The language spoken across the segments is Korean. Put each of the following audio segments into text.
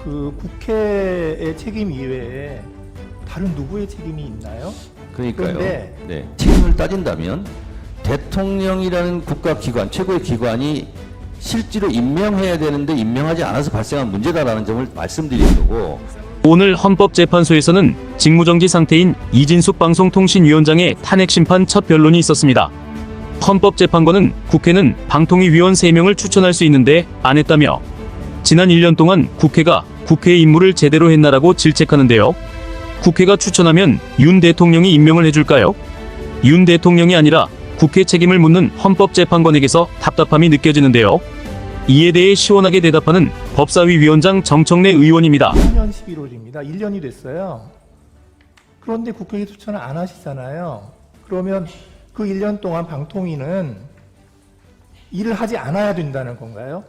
그 국회의 책임 이외에 다른 누구의 책임이 있나요? 그러니까요. 그런데 네. 책임을 따진다면 대통령이라는 국가기관, 최고의 기관이 실제로 임명해야 되는데 임명하지 않아서 발생한 문제다라는 점을 말씀드린 거고, 오늘 헌법재판소에서는 직무정지 상태인 이진숙 방송통신위원장의 탄핵 심판 첫 변론이 있었습니다. 헌법재판관은 국회는 방통위 위원 3명을 추천할 수 있는데 안 했다며 지난 1년 동안 국회가 국회의 임무를 제대로 했나라고 질책하는데요. 국회가 추천하면 윤 대통령이 임명을 해줄까요? 윤 대통령이 아니라 국회 책임을 묻는 헌법재판관에게서 답답함이 느껴지는데요. 이에 대해 시원하게 대답하는 법사위 위원장 정청래 의원입니다. 2000년 11월입니다. 1년이 됐어요. 그런데 국회에 추천을 안 하시잖아요. 그러면 그 1년 동안 방통위는 일을 하지 않아야 된다는 건가요?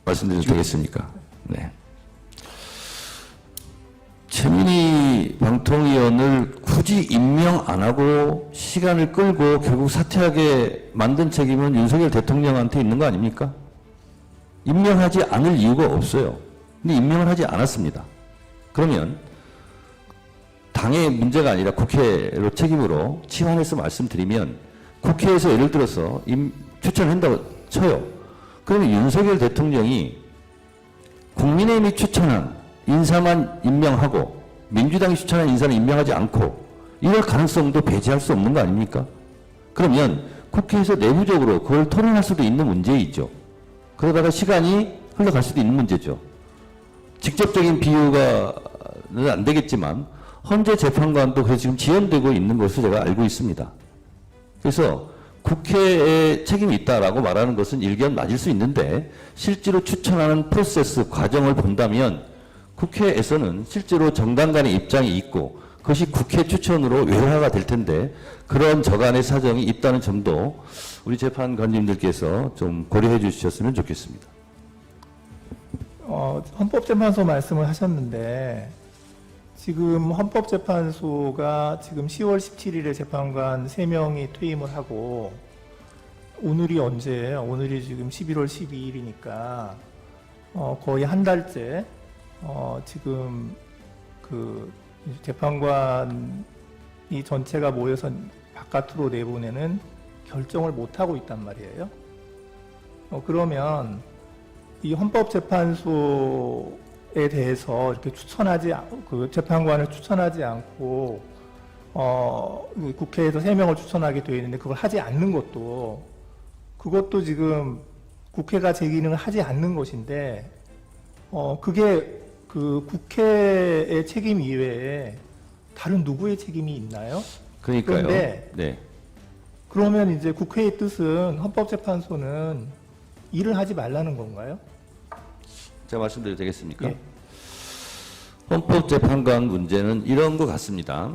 말씀드려도 되겠습니까? 네. 최민희 방통위원을 굳이 임명 안 하고 시간을 끌고 결국 사퇴하게 만든 책임은 윤석열 대통령한테 있는 거 아닙니까? 임명하지 않을 이유가 없어요. 근데 임명을 하지 않았습니다. 그러면 당의 문제가 아니라 국회로 책임으로 치환해서 말씀드리면, 국회에서 예를 들어서 추천한다고 쳐요. 그러면 윤석열 대통령이 국민의힘이 추천한 인사만 임명하고 민주당이 추천한 인사는 임명하지 않고 이럴 가능성도 배제할 수 없는 거 아닙니까? 그러면 국회에서 내부적으로 그걸 토론할 수도 있는 문제이죠. 그러다가 시간이 흘러갈 수도 있는 문제죠. 직접적인 비유가는 안 되겠지만 헌재 재판관도 그래서 지금 지연되고 있는 것으로 제가 알고 있습니다. 그래서 국회에 책임이 있다라고 말하는 것은 일견 맞을 수 있는데, 실제로 추천하는 프로세스 과정을 본다면 국회에서는 실제로 정당 간의 입장이 있고 그것이 국회 추천으로 외화가 될 텐데, 그런 저간의 사정이 있다는 점도 우리 재판관님들께서 좀 고려해 주셨으면 좋겠습니다. 헌법재판소 말씀을 하셨는데, 지금 헌법재판소가 지금 10월 17일에 재판관 3명이 퇴임을 하고, 오늘이 언제예요? 오늘이 지금 11월 12일이니까 거의 한 달째 지금 그 재판관이 전체가 모여서 바깥으로 내보내는 결정을 못 하고 있단 말이에요. 그러면 이 헌법재판소에 대해서 이렇게 그 재판관을 추천하지 않고 국회에서 3명을 추천하게 되어 있는데 그걸 하지 않는 그것도 지금 국회가 제 기능을 하지 않는 것인데, 그게 그 국회의 책임 이외에 다른 누구의 책임이 있나요? 그러니까요. 그런데 네. 그러면 이제 국회의 뜻은 헌법재판소는 일을 하지 말라는 건가요? 제가 말씀드려도 되겠습니까? 예. 헌법재판관 문제는 이런 것 같습니다.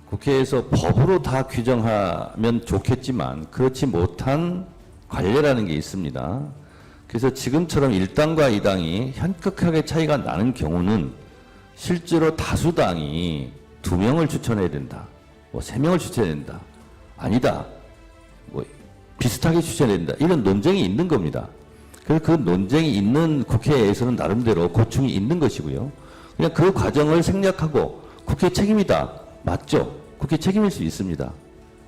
국회에서 법으로 다 규정하면 좋겠지만 그렇지 못한 관례라는 게 있습니다. 그래서 지금처럼 1당과 2당이 현격하게 차이가 나는 경우는 실제로 다수당이 2명을 추천해야 된다, 3명을 추천해야 된다, 아니다, 비슷하게 추천해야 된다, 이런 논쟁이 있는 겁니다. 그래서 그 논쟁이 있는 국회에서는 나름대로 고충이 있는 것이고요. 그냥 그 과정을 생략하고 국회 책임이다, 맞죠? 국회 책임일 수 있습니다.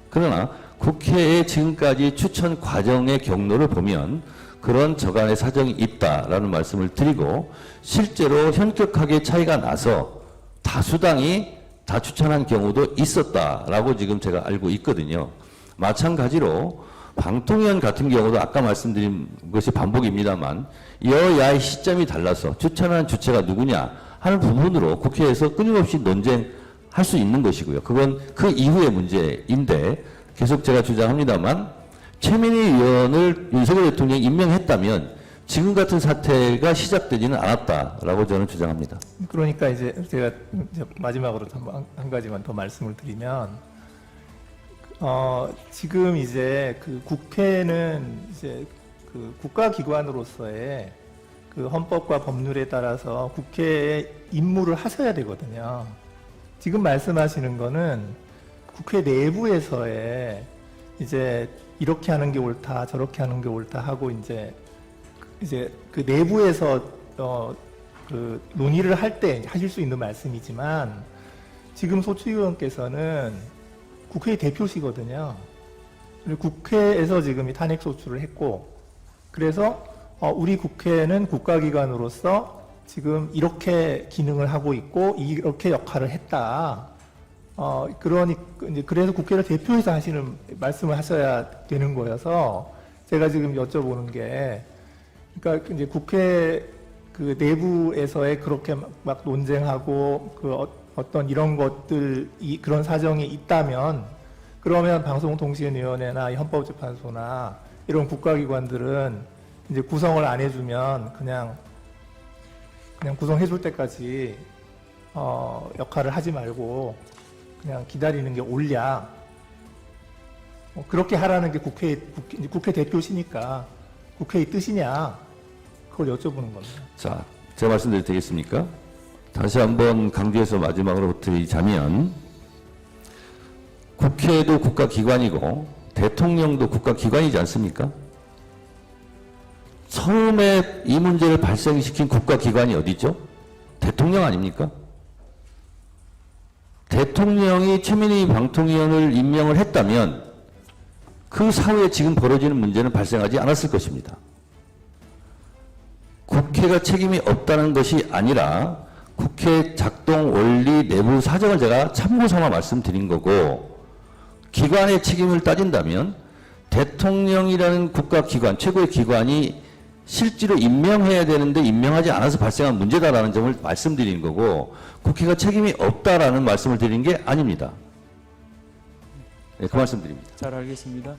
그러나 국회의 지금까지 추천 과정의 경로를 보면 그런 저간의 사정이 있다라는 말씀을 드리고, 실제로 현격하게 차이가 나서 다수당이 다 추천한 경우도 있었다라고 지금 제가 알고 있거든요. 마찬가지로 방통위원 같은 경우도 아까 말씀드린 것이 반복입니다만 여야의 시점이 달라서 추천한 주체가 누구냐 하는 부분으로 국회에서 끊임없이 논쟁할 수 있는 것이고요. 그건 그 이후의 문제인데, 계속 제가 주장합니다만 최민희 의원을 윤석열 대통령이 임명했다면 지금 같은 사태가 시작되지는 않았다라고 저는 주장합니다. 그러니까 이제 제가 마지막으로 한 가지만 더 말씀을 드리면, 지금 이제 그 국회는 이제 그 국가기관으로서의 그 헌법과 법률에 따라서 국회의 임무를 하셔야 되거든요. 지금 말씀하시는 거는 국회 내부에서의 이제 이렇게 하는 게 옳다, 저렇게 하는 게 옳다 하고 이제 그 내부에서 그 논의를 할 때 하실 수 있는 말씀이지만 지금 소추위원께서는 국회의 대표시거든요. 그리고 국회에서 지금 이 탄핵 소추를 했고, 그래서 우리 국회는 국가기관으로서 지금 이렇게 기능을 하고 있고 이렇게 역할을 했다. 그래서 국회를 대표해서 하시는 말씀을 하셔야 되는 거여서 제가 지금 여쭤보는 게, 그러니까 이제 국회 그 내부에서의 그렇게 막 논쟁하고 그 어떤 이런 것들이 그런 사정이 있다면, 그러면 방송통신위원회나 헌법재판소나 이런 국가기관들은 이제 구성을 안 해주면 그냥 구성해줄 때까지 역할을 하지 말고 그냥 기다리는 게 옳냐. 그렇게 하라는 게 국회 대표시니까 국회의 뜻이냐. 그걸 여쭤보는 겁니다. 자, 제가 말씀드려도 되겠습니까? 다시 한번 강조해서 마지막으로 드리자면, 국회도 국가기관이고 대통령도 국가기관이지 않습니까? 처음에 이 문제를 발생시킨 국가기관이 어디죠? 대통령 아닙니까? 대통령이 최민희 방통위원을 임명을 했다면 그 사후에 지금 벌어지는 문제는 발생하지 않았을 것입니다. 국회가 책임이 없다는 것이 아니라 국회 작동 원리 내부 사정을 제가 참고 삼아 말씀드린 거고, 기관의 책임을 따진다면 대통령이라는 국가기관, 최고의 기관이 실제로 임명해야 되는데 임명하지 않아서 발생한 문제다라는 점을 말씀드리는 거고, 국회가 책임이 없다라는 말씀을 드리는 게 아닙니다. 네, 그 말씀 드립니다. 잘 알겠습니다.